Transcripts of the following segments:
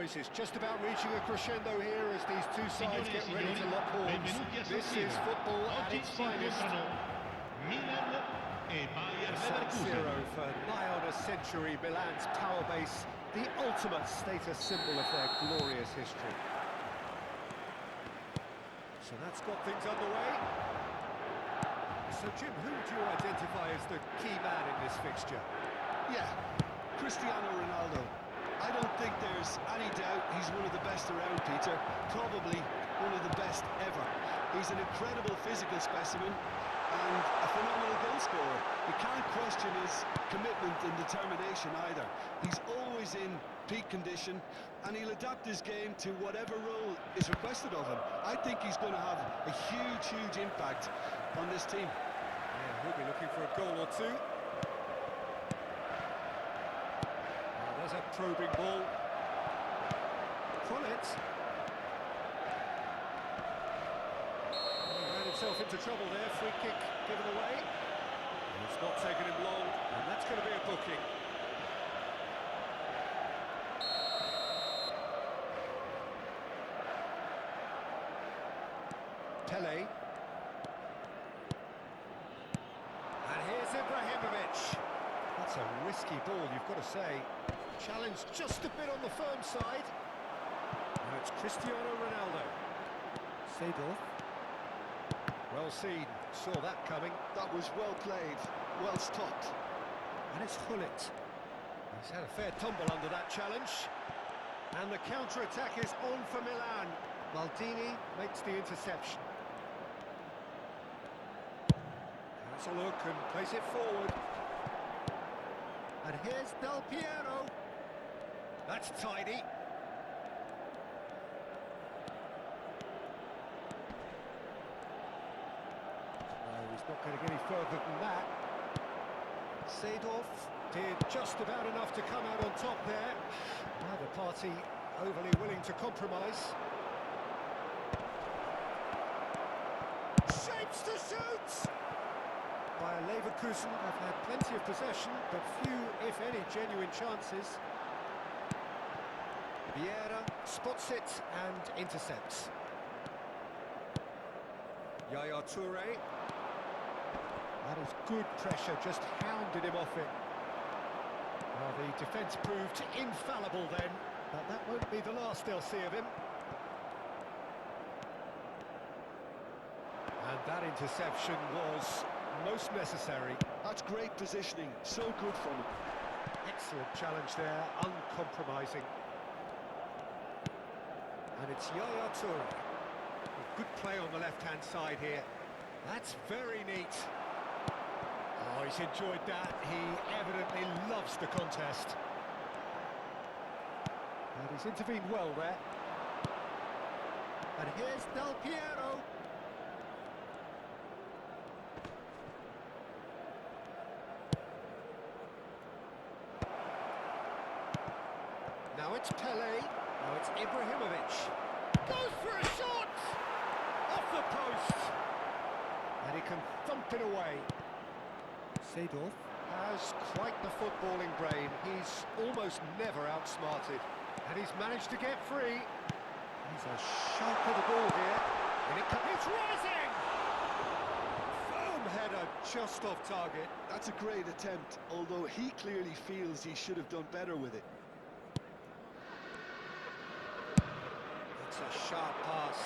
boys. It's just about reaching a crescendo here as these two sides get ready to lock horns. This is football at its finest. San Siro for nigh on a century, Milan's power base, the ultimate status symbol of their glorious history. So that's got things underway. So Jim, who do you identify as the key man in this fixture? Yeah, Cristiano Ronaldo. I don't think there's any doubt he's one of the best around, Peter. Probably one of the best ever. He's an incredible physical specimen and a phenomenal goal scorer. You can't question his commitment and determination either. He's always in peak condition and he'll adapt his game to whatever role is requested of him. I think he's going to have a huge impact on this team. Yeah, he'll be looking for a goal or two. There's a probing ball. Toreto. He ran himself into trouble there. Free kick given away. It's not taken him long, and that's going to be a booking. Pele. And here's Ibrahimovic. That's a risky ball, you've got to say. Challenge just a bit on the firm side. Now it's Cristiano Ronaldo. Seedorf. Well seen, saw that coming. That was well played, well stopped. And it's Hullet. He's had a fair tumble under that challenge. And the counter-attack is on for Milan. Maldini makes the interception. Has a look and plays it forward. And here's Del Piero. That's tidy. No, he's not going to get any further than that. Seedorf did just about enough to come out on top there. Neither party overly willing to compromise. Shapes to shoot! Bayer Leverkusen have had plenty of possession, but few, if any, genuine chances. Vieira spots it and intercepts. Yaya Toure. That is good pressure, just hounded him off it. Well, the defence proved infallible then, but that won't be the last they'll see of him. And that interception was most necessary. That's great positioning, so good from him. Excellent challenge there, uncompromising. And it's Yaya Toure. Good play on the left-hand side here. That's very neat. Oh, he's enjoyed that. He evidently loves the contest. And he's intervened well there. And here's Del Piero. Now it's Pele. Now it's Ibrahimovic. Goes for a shot! Off the post! And he can thump it away. Seedorf has quite the footballing brain. He's almost never outsmarted. And he's managed to get free. He's a sharp of the ball here. And it's rising! Firm header just off target. That's a great attempt, although he clearly feels he should have done better with it. It's a sharp pass.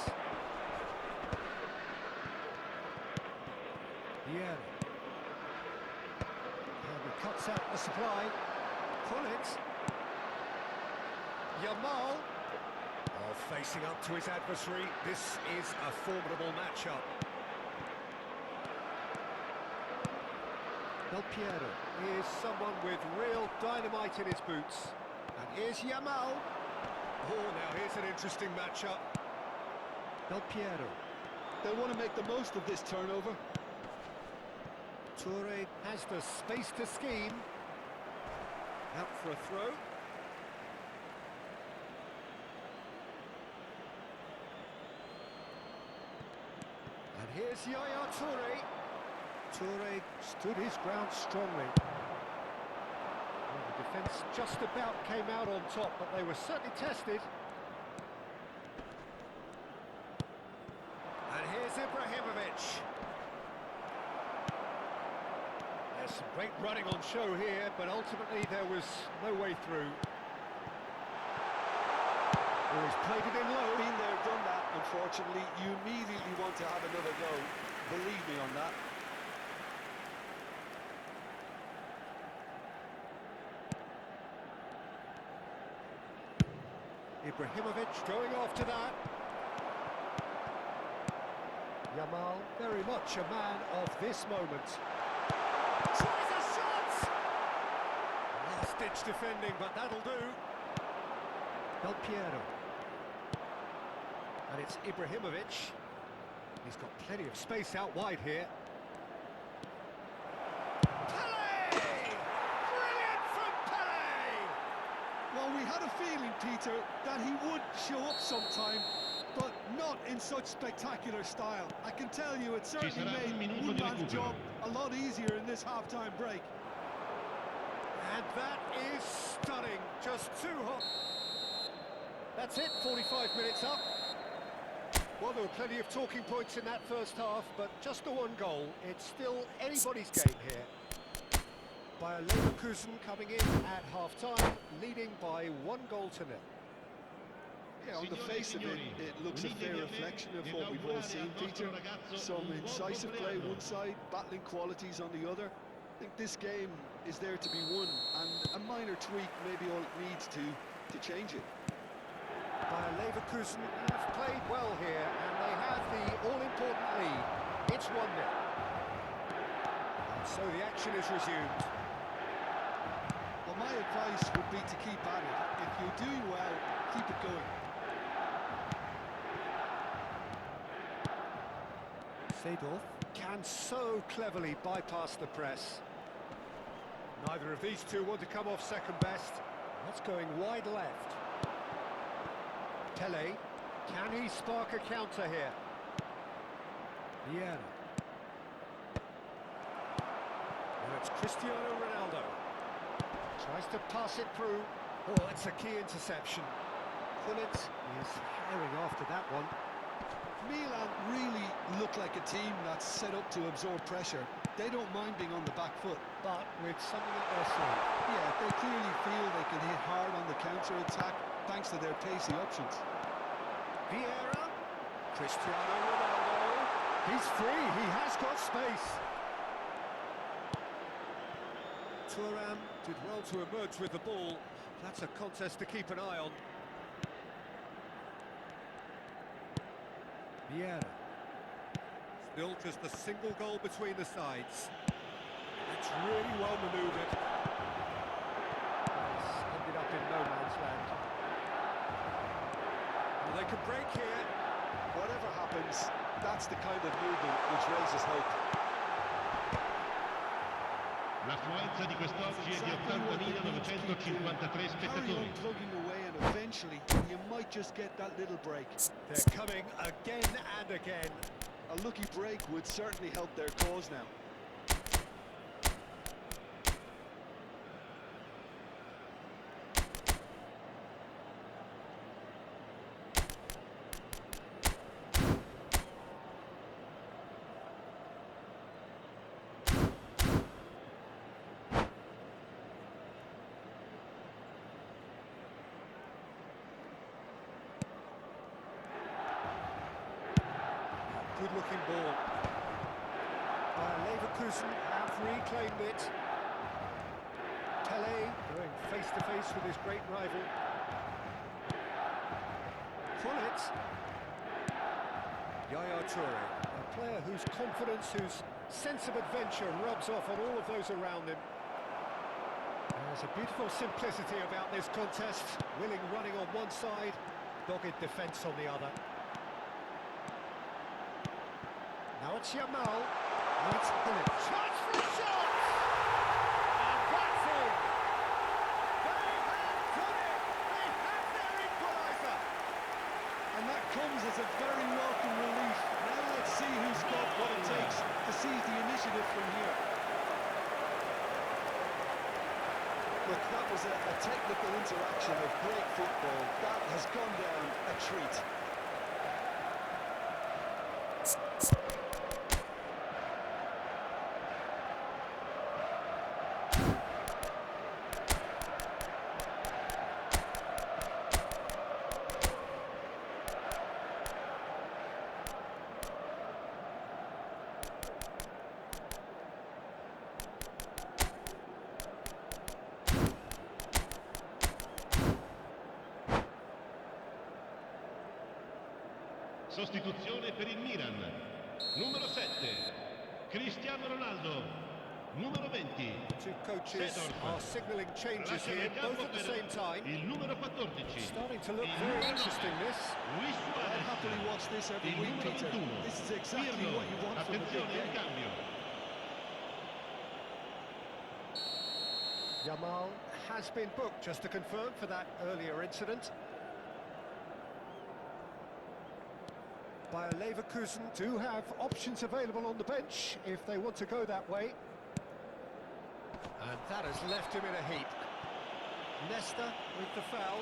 Yeah. And he cuts out the supply. Hullet. Yamal. Oh, facing up to his adversary. This is a formidable matchup. Del Piero is someone with real dynamite in his boots. And here's Yamal. Oh, now here's an interesting matchup. Del Piero. They want to make the most of this turnover. Toure has the space to scheme. Out for a throw. And here's Yaya Toure. Toure stood his ground strongly. Well, the Defence just about came out on top, but they were certainly tested. And here's Ibrahimovic. There's some great running on show here, but ultimately there was no way through. Oh, he's played it in low. Been there, done that, unfortunately. You immediately want to have another go. Believe me on that. Ibrahimovic going after that. Yamal, very much a man of this moment. Tries a shot! Last-ditch defending, but that'll do. Del Piero. And it's Ibrahimovic. He's got plenty of space out wide here. Pele! Brilliant from Pele! Well, we had a feeling, Peter, that he would show up sometime, but not in such spectacular style. I can tell you it certainly made one man's job a lot easier in this half-time break. And that is stunning. Just too hot. That's it, 45 minutes up. Well, there were plenty of talking points in that first half, but just the one goal. It's still anybody's game here. Bayer Leverkusen coming in at half-time, leading by 1-0. Yeah, on the face of it, it looks a fair reflection of what we've all seen, Peter. Some incisive play one side, battling qualities on the other. I think this game is there to be won, and a minor tweak may be all it needs to change it. Bayer Leverkusen have played well here, and they have the all-important lead. It's 1-0. And so the action is resumed. Well, my advice would be to keep at it. If you're doing well, keep it going. Seedorf can so cleverly bypass the press. Neither of these two want to come off second best. That's going wide left. Pele, can he spark a counter here? Vieira. Now it's Cristiano Ronaldo. Tries to pass it through. Oh, it's a key interception. Gullit is herring after that one. Milan really look like a team that's set up to absorb pressure. They don't mind being on the back foot. But with something up their sleeve. Yeah, they clearly feel they can hit hard on the counter-attack thanks to their pacey options. Vieira, Cristiano Ronaldo. He's free, he has got space. Thuram did well to emerge with the ball. That's a contest to keep an eye on. Vieira. Still just a single goal between the sides. That's really well manoeuvred. It's ended up in no man's land. Well, they could break here. Whatever happens, that's the kind of movement which raises hope. L'affluenza di quest'oggi è di 80.953 spettatori. Plugging away, and eventually you might just get that little break. They're coming again and again. A lucky break would certainly help their cause now. Good-looking ball. Leverkusen have reclaimed it. Pele going face-to-face with his great rival. Gullit. Yaya Toure, a player whose confidence, whose sense of adventure rubs off on all of those around him. There's a beautiful simplicity about this contest. Willing running on one side, dogged defence on the other. Now it's Yamal, and it's Gullit. Chance for a shot! And that's in! They have done it! They have their equaliser! And that comes as a very welcome relief. Now let's see who's got what it takes to seize the initiative from here. Look, that was a technical interaction of great football. That has gone down a treat. Sostituzione per il Milan. Numero 7, Cristiano Ronaldo. Numero 20, Two coaches Seedorf. are signalling changes Lasciano here, il campo both at the per same time. il numero 14. Starting to look il very numero 9, interesting, this. Luis I'd Suarez. happily watch this every Il week, numero Peter. 21, This is exactly Pirlo. what you want from a big Attenzione, un game. cambio. Yamal has been booked, just to confirm, for that earlier incident. Bayer Leverkusen do have options available on the bench if they want to go that way. And that has left him in a heap. Nesta with the foul.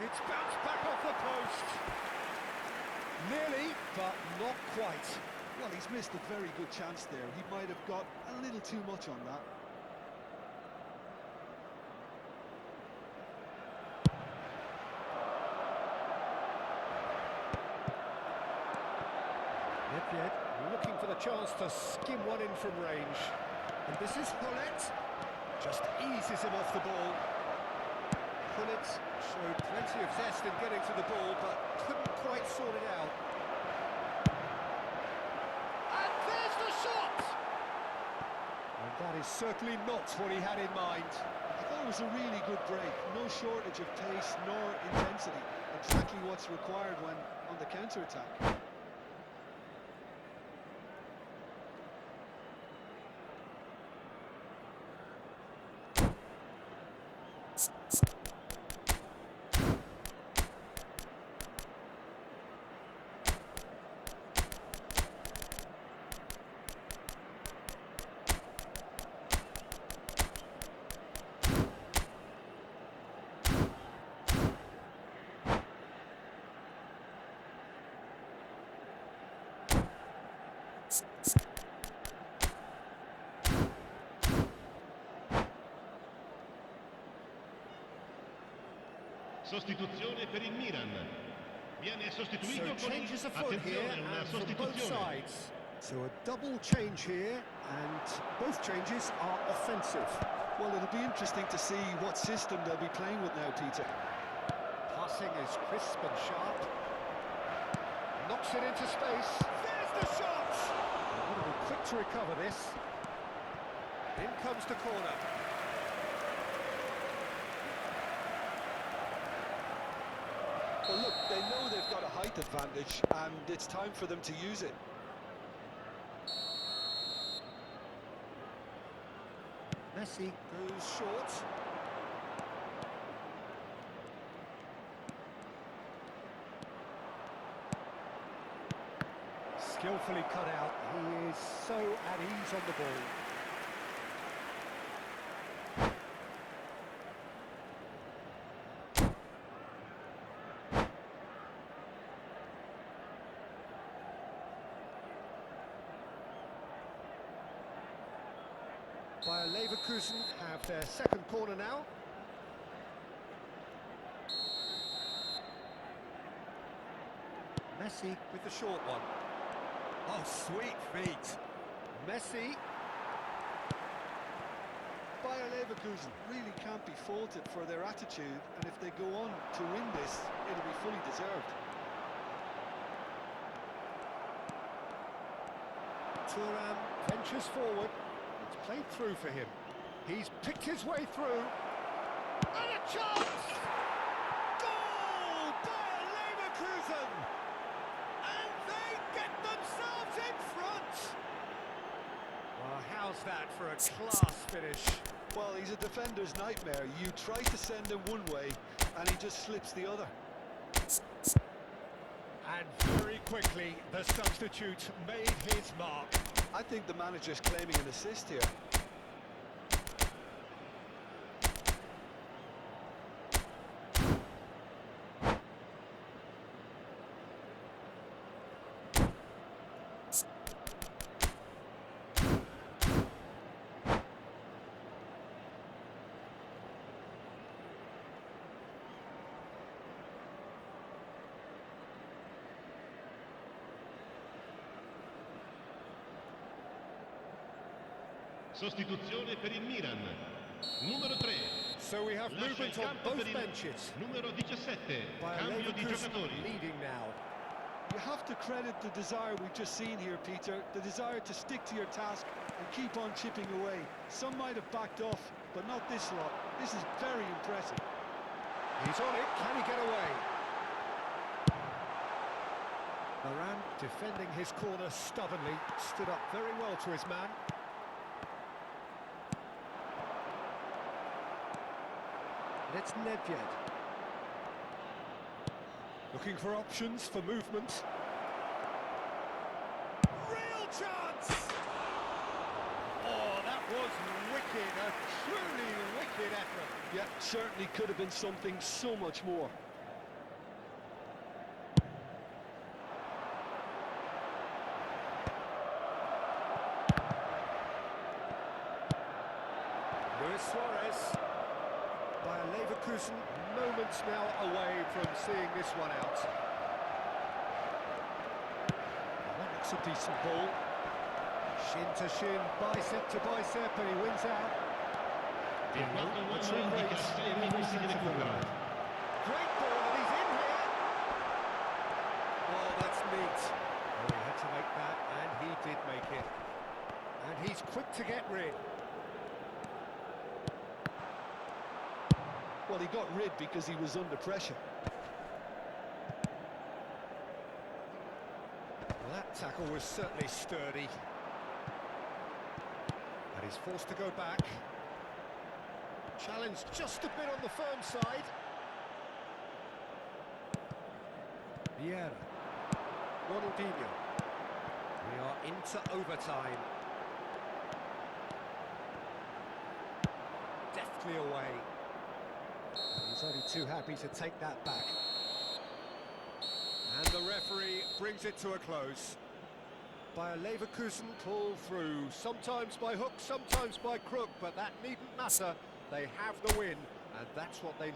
It's bounced back off the post. Nearly, but not quite. Well, he's missed a very good chance there. He might have got a little too much on that. Yet, looking for the chance to skim one in from range. And this is Hullet. Just eases him off the ball. Hullet showed plenty of zest in getting to the ball, but couldn't quite sort it out. And there's the shot! And that is certainly not what he had in mind. I thought it was a really good break. No shortage of pace nor intensity. Exactly what's required when on the counter-attack. Sostituzione per il Milan. Viene sostituito So con il... changes afoot here, Attenzione, una and from both sostituzione. sides. So a double change here, and both changes are offensive. Well, it'll be interesting to see what system they'll be playing with now, Peter. Passing is crisp and sharp. Knocks it into space. There's the shot! They've got to be quick to recover this. In comes the corner. Well, look, they know they've got a height advantage, and it's time for them to use it. Messi goes short. Skillfully cut out. He is so at ease on the ball. Bayer Leverkusen have their second corner now. Messi with the short one. Oh, sweet feet. Messi. Bayer Leverkusen really can't be faulted for their attitude, and if they go on to win this, it'll be fully deserved. Thuram ventures forward. It's played through for him. He's picked his way through. And a chance! Goal! Bayer Leverkusen! And they get themselves in front! Well, how's that for a class finish? Well, he's a defender's nightmare. You try to send him one way, and he just slips the other. And very quickly, the substitute made his mark. I think the manager's claiming an assist here. Sostituzione per il Milan. Numero 3. So we have Lascia movement il on campo both per il benches. numero 17. By Cambio di Leverkusen giocatori. leading now. You have to credit the desire we've just seen here, Peter. The desire to stick to your task and keep on chipping away. Some might have backed off, but not this lot. This is very impressive. He's on it. Can he get away? Moran defending his corner stubbornly. Stood up very well to his man. And it's Nedved. Looking for options for movement. Real chance! Oh, that was wicked. A truly wicked effort. Yeah, certainly could have been something so much more. Luis Suarez. By Leverkusen, moments now away from seeing this one out. That looks a decent ball. Shin to shin, bicep to bicep, and he wins out. Il quinto uomo Mature indica rates 6 in every minuti di sense of the recupero. word. Great ball, and he's in here. Oh, that's neat. Oh, he had to make that, and he did make it. And he's quick to get rid. Well, he got rid because he was under pressure. Well, that tackle was certainly sturdy. And he's forced to go back. Challenged just a bit on the firm side. Vieira. Ronaldinho. We are into overtime. Deftly away. He's only too happy to take that back. And the referee brings it to a close. By a Leverkusen pull through, sometimes by hook, sometimes by crook, but that needn't matter. They have the win, and that's what they need.